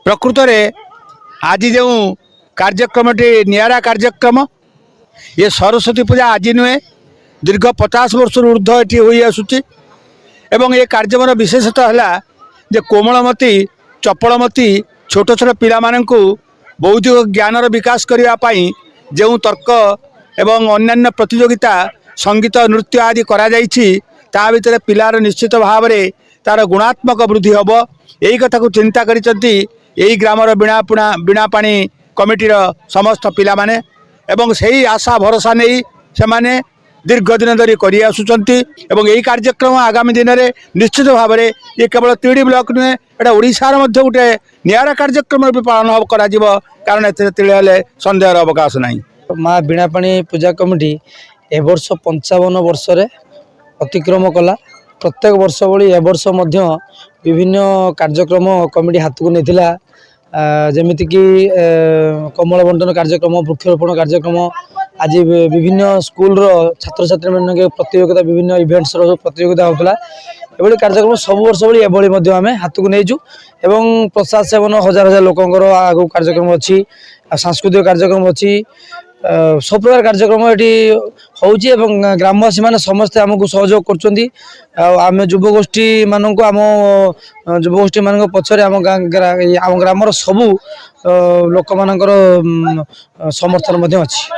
प्रकृत में आज जो कार्यक्रम निरा कार्यक्रम ये सरस्वती पूजा आज नुहे दीर्घ 50 वर्ष ऊर्ध्व ये हो आसूची एवं ये कार्यक्रम विशेषतः है जे कोमलमती चपलमती छोट छोट पिला माननकु बौद्धिक ज्ञानर विकास करने जो तर्क एवं अन्यान्य प्रतियोगिता संगीत नृत्य आदि करा जाइछि ता भितर पिलार निश्चित भाव में तार गुणात्मक वृद्धि हम यही कथा को चिंता करिसंती यही ग्रामर बीणा पानी कमिटीर समस्त पिला माने एवं सही आशा भरोसा नहीं से माने दीर्घ दिन धरी करि आसुचंती एवं यही कार्यक्रम आगामी दिन में निश्चित भाव में ये केवल तीड़ी ब्लॉक नुहे एटा ओडिशार मध्य गोटे निरा कार्यक्रम भी पालन करा जिवो कारण एते तिळे संदेहर अवकाश नहीं। माँ बीणापाणी पूजा कमिटी ए वर्ष 55 वर्ष रे अतिक्रम कला प्रत्येक वर्ष भली ए वर्ष मध्य विभिन्न कार्यक्रम कमिटी हाथ को नहीं जमीक कमल बंटन कार्यक्रम वृक्षरोपण कार्यक्रम आज विभिन्न स्कूल छात्र छात्री मान प्रतियोगिता विभिन्न इवेंट्स प्रतियोगिता होता ये कार्यक्रम सब वर्ष भली एभली आम हाथ को नहींचु एवं प्रसाद सेवन हजार हजार लोकंर आग कार्यक्रम अच्छी सांस्कृतिक कार्यक्रम अच्छी सब प्रकार कार्यक्रम ये होची ग्रामवासी मैंने समस्ते आमको सहयोग कर युवगोष्ठी मानक आम युवगोष्ठी मान पछरे आम ग्रामर सबू लोक मान समर्थन अच्छी।